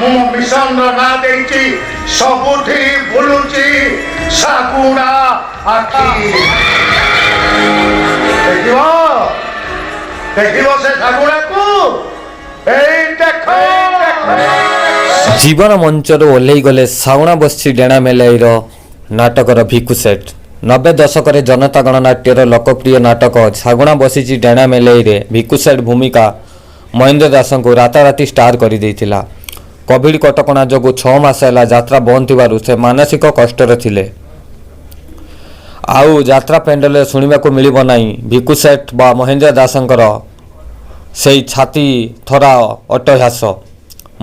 ମୁଁ ମିଶନର ନାଁ ଦେଇଛି ସବୁଠି ବୁଲୁଛି ଶାଗୁଣା ଆଖି। ଦେଖିବ ଦେଖିବ ସେ ଶାଗୁଣାକୁ ଏଇ ଦେଖ। ଜୀବନ ମଞ୍ଚରୁ ଓହ୍ଲେଇ ଗଲେ ଶାଗୁଣା ବସିଛି ଡେଣା ମେଲାଇର ନାଟକର ଭିକୁ ସେଟ୍। 90 ଦଶକରେ ଜନତା ଗଣନାଟ୍ୟର ଲୋକପ୍ରିୟ ନାଟକ ଶାଗୁଣା ବସିଛି ଡେଣା ମେଲାଇରେ ଭିକୁ ସେଟ୍ ଭୂମିକା ମହେନ୍ଦ୍ର ଦାସଙ୍କୁ ରାତାରାତି ଷ୍ଟାର କରିଦେଇଥିଲା। କୋଭିଡ୍ କଟକଣା ଯୋଗୁଁ 6 ମାସ ହେଲା ଯାତ୍ରା ବନ୍ଦ ଥିବାରୁ ସେ ମାନସିକ କଷ୍ଟରେ ଥିଲେ। ଆଉ ଯାତ୍ରା ପେଣ୍ଡେଲରେ ଶୁଣିବାକୁ ମିଳିବ ନାହିଁ ଭିକୁ ସେଟ୍ ବା ମହେନ୍ଦ୍ର ଦାସଙ୍କର ସେଇ ଛାତି ଥରା ଅଟ୍ଟହାସ।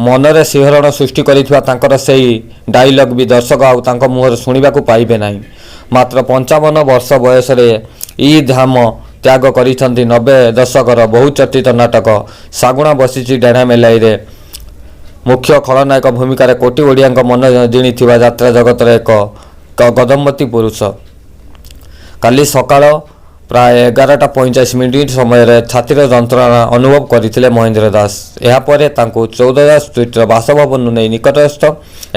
ମନରେ ଶିହରଣ ସୃଷ୍ଟି କରିଥିବା ତାଙ୍କର ସେହି ଡାଇଲଗ୍ ବି ଦର୍ଶକ ଆଉ ତାଙ୍କ ମୁହଁରେ ଶୁଣିବାକୁ ପାଇବେ ନାହିଁ। ମାତ୍ର 55 ବର୍ଷ ବୟସରେ ଇ ଧାମ ତ୍ୟାଗ କରିଛନ୍ତି 90 ଦଶକର ବହୁଚର୍ଚ୍ଚିତ ନାଟକ ଶାଗୁଣା ବସିଛି ଡେଣା ମେଲାଇରେ ମୁଖ୍ୟ ଖଳନାୟକ ଭୂମିକାରେ କୋଟି ଓଡ଼ିଆଙ୍କ ମନ ଜିଣିଥିବା ଯାତ୍ରା ଜଗତର ଏକ ଗଦମ୍ବତୀ ପୁରୁଷ। କାଲି ସକାଳ ପ୍ରାୟ 11:45 ସମୟରେ ଛାତିର ଯନ୍ତ୍ରଣା ଅନୁଭବ କରିଥିଲେ ମହେନ୍ଦ୍ର ଦାସ। ଏହାପରେ ତାଙ୍କୁ 14 ଷ୍ଟ୍ରିଟ୍ର ବାସଭବନରୁ ନେଇ ନିକଟସ୍ଥ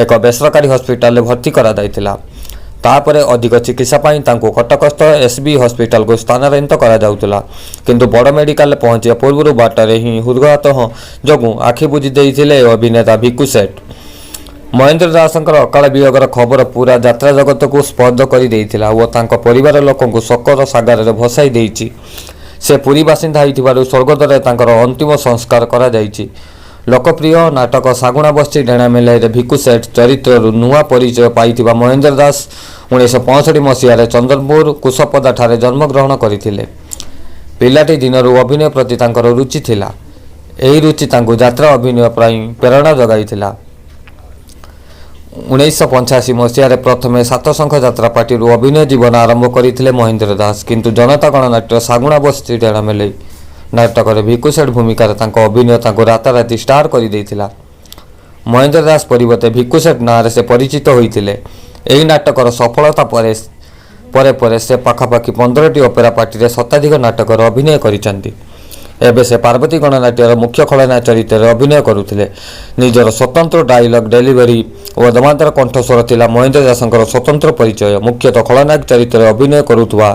ଏକ ବେସରକାରୀ ହସ୍ପିଟାଲରେ ଭର୍ତ୍ତି କରାଯାଇଥିଲା। ତାପରେ ଅଧିକ ଚିକିତ୍ସା ପାଇଁ ତାଙ୍କୁ କଟକସ୍ଥ SB ହସ୍ପିଟାଲକୁ ସ୍ଥାନାନ୍ତରିତ କରାଯାଉଥିଲା। କିନ୍ତୁ ବଡ଼ ମେଡିକାଲରେ ପହଞ୍ଚିବା ପୂର୍ବରୁ ବାଟରେ ହିଁ ହୃଦଘାତ ଯୋଗୁଁ ଆଖି ବୁଜି ଦେଇଥିଲେ ଅଭିନେତା ଭିକୁ ସେଟ୍। ମହେନ୍ଦ୍ର ଦାସଙ୍କର ଅକାଳ ବିୟୋଗର ଖବର ପୁରା ଯାତ୍ରା ଜଗତକୁ ସ୍ପର୍ଶ କରିଦେଇଥିଲା ଓ ତାଙ୍କ ପରିବାର ଲୋକଙ୍କୁ ଶୋକର ସାଗରରେ ଭସାଇ ଦେଇଛି। ସେ ପୁରୀ ବାସିନ୍ଦା ହୋଇଥିବାରୁ ସ୍ୱର୍ଗଦ୍ୱାରରେ ତାଙ୍କର ଅନ୍ତିମ ସଂସ୍କାର କରାଯାଇଛି। ଲୋକପ୍ରିୟ ନାଟକ ଶାଗୁଣା ବସିଛି ଡେଣା ମେଲାଇରେ ଭିକୁ ସେଟ୍ ଚରିତ୍ରରୁ ନୂଆ ପରିଚୟ ପାଇଥିବା ମହେନ୍ଦ୍ର ଦାସ 1965 ମସିହାରେ ଚନ୍ଦ୍ରପୁର କୁଶପଦାଠାରେ ଜନ୍ମଗ୍ରହଣ କରିଥିଲେ। ପିଲାଟି ଦିନରୁ ଅଭିନୟ ପ୍ରତି ତାଙ୍କର ରୁଚି ଥିଲା। ଏହି ରୁଚି ତାଙ୍କୁ ଯାତ୍ରା ଅଭିନୟ ପାଇଁ ପ୍ରେରଣା ଯୋଗାଇଥିଲା। 1985 ମସିହାରେ ପ୍ରଥମେ ସାତଶଙ୍ଖ ଯାତ୍ରା ପାର୍ଟିରୁ ଅଭିନୟ ଜୀବନ ଆରମ୍ଭ କରିଥିଲେ ମହେନ୍ଦ୍ର ଦାସ। କିନ୍ତୁ ଜନତା ଗଣନାଟ୍ୟ ଶାଗୁଣା ବସିଛି ଡେଣା ମେଲାଇ ନାଟକରେ ଭିକୁ ସେଟ୍ ଭୂମିକାରେ ତାଙ୍କ ଅଭିନୟ ତାଙ୍କୁ ରାତାରାତି ଷ୍ଟାର କରିଦେଇଥିଲା। ମହେନ୍ଦ୍ର ଦାସ ପରିବର୍ତ୍ତେ ଭିକୁ ସେଟ୍ ନାଁରେ ସେ ପରିଚିତ ହୋଇଥିଲେ। ଏହି ନାଟକର ସଫଳତା ପରେ ସେ ପାଖାପାଖି 15ଟି ଅପେରା ପାର୍ଟିରେ ଶତାଧିକ ନାଟକରେ ଅଭିନୟ କରିଛନ୍ତି। ଏବେ ସେ ପାର୍ବତୀ ଗଣନାଟ୍ୟର ମୁଖ୍ୟ ଖଳନାୟକ ଚରିତ୍ରରେ ଅଭିନୟ କରୁଥିଲେ। ନିଜର ସ୍ୱତନ୍ତ୍ର ଡାଇଲଗ୍ ଡେଲିଭରି ଓ ଦମାନ୍ତର କଣ୍ଠସ୍ୱର ଥିଲା ମହେନ୍ଦ୍ର ଦାସଙ୍କର ସ୍ୱତନ୍ତ୍ର ପରିଚୟ। ମୁଖ୍ୟତଃ ଖଳନାୟକ ଚରିତ୍ରରେ ଅଭିନୟ କରୁଥିବା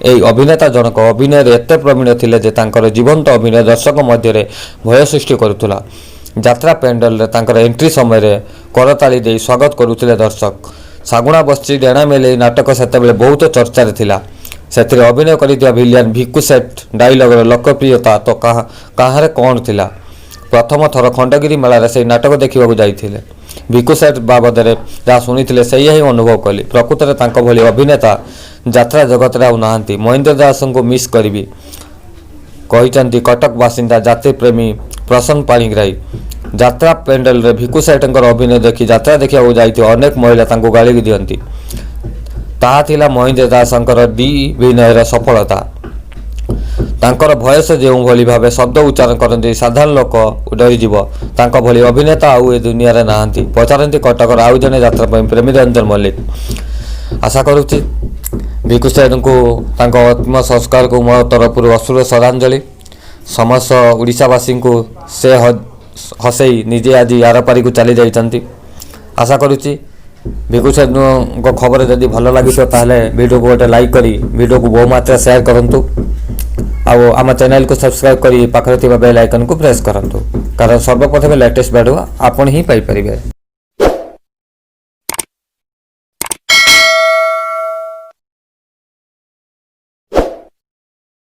ଏହି ଅଭିନେତା ଜଣକ ଅଭିନୟରେ ଏତେ ପ୍ରବୀଣ ଥିଲେ ଯେ ତାଙ୍କର ଜୀବନ୍ତ ଅଭିନୟ ଦର୍ଶକ ମଧ୍ୟରେ ଭୟ ସୃଷ୍ଟି କରୁଥିଲା। ଯାତ୍ରା ପେଣ୍ଡେଲରେ ତାଙ୍କର ଏଣ୍ଟ୍ରି ସମୟରେ କରତାଳି ଦେଇ ସ୍ୱାଗତ କରୁଥିଲେ ଦର୍ଶକ। ଶାଗୁଣା ବସିଛି ଡେଣା ମେଲାଇ ନାଟକ ସେତେବେଳେ ବହୁତ ଚର୍ଚ୍ଚାରେ ଥିଲା। ସେଥିରେ ଅଭିନୟ କରିଥିବା ଭିଲିଆନ୍ ଭିକୁ ସେଟ୍ ଡାଇଲଗର ଲୋକପ୍ରିୟତା ତ କାହାରେ କ'ଣ ଥିଲା। ପ୍ରଥମ ଥର ଖଣ୍ଡଗିରି ମେଳାରେ ସେହି ନାଟକ ଦେଖିବାକୁ ଯାଇଥିଲେ। ଭିକୁ ସେଟ୍ ବାବଦରେ ଯାହା ଶୁଣିଥିଲେ ସେଇଆ ହିଁ ଅନୁଭବ କଲି। ପ୍ରକୃତରେ ତାଙ୍କ ଭଳି ଅଭିନେତା ଯାତ୍ରା ଜଗତରେ ଆଉ ନାହାନ୍ତି। ମହେନ୍ଦ୍ର ଦାସଙ୍କୁ ମିସ୍ କରିବି କହିଛନ୍ତି କଟକ ବାସିନ୍ଦା ଜାତିପ୍ରେମୀ ପ୍ରସନ୍ନ ପାଣିଗ୍ରାହୀ। ଯାତ୍ରା ପେଣ୍ଡେଲରେ ଭିକୁ ସେଟ୍ଙ୍କର ଅଭିନୟ ଦେଖି ଯାତ୍ରା ଦେଖିବାକୁ ଯାଇଥିବା ଅନେକ ମହିଳା ତାଙ୍କୁ ଗାଳି ଦିଅନ୍ତି। ତାହା ଥିଲା ମହେନ୍ଦ୍ର ଦାସଙ୍କର ବିନୟର ସଫଳତା। ତାଙ୍କର ଭଏସ୍ ଯେଉଁଭଳି ଭାବେ ଶବ୍ଦ ଉଚ୍ଚାରଣ କରନ୍ତି ସାଧାରଣ ଲୋକ ଡରିଯିବ। ତାଙ୍କ ଭଳି ଅଭିନେତା ଆଉ ଏ ଦୁନିଆରେ ନାହାନ୍ତି ପଚାରନ୍ତି କଟକର ଆଉ ଜଣେ ଯାତ୍ରା ପ୍ରେମୀ ରଞ୍ଜନ ମଲ୍ଲିକ। ଆଶା କରୁଛି ଭିକୁ ସେଟ୍ଙ୍କୁ ତାଙ୍କ ଆତ୍ମ ସଂସ୍କାରକୁ ମୋ ତରଫରୁ ଅଶ୍ରୁର ଶ୍ରଦ୍ଧାଞ୍ଜଳି। ସମସ୍ତ ଓଡ଼ିଶାବାସୀଙ୍କୁ ସେ ହସେଇ ନିଜେ ଆଜି ଆରପାରିକୁ ଚାଲି ଯାଇଛନ୍ତି। ଆଶା କରୁଛି ଭିକୁ ସେଟ୍ଙ୍କ ଖବର ଯଦି ଭଲ ଲାଗିଥିବ ତାହେଲେ ଭିଡ଼ିଓକୁ ଗୋଟେ ଲାଇକ୍ କରି ଭିଡ଼ିଓକୁ ବହୁ ମାତ୍ରାରେ ସେୟାର କରନ୍ତୁ। ଆଉ ଆମ ଚ୍ୟାନେଲକୁ ସବସ୍କ୍ରାଇବ୍ କରି ପାଖରେ ଥିବା ବେଲ୍ ଆଇକନ୍କୁ ପ୍ରେସ୍ କରନ୍ତୁ, କାରଣ ସର୍ବପ୍ରଥମେ ଲେଟେଷ୍ଟ ଭିଡ଼ିଓ ଆପଣ ହିଁ ପାଇପାରିବେ।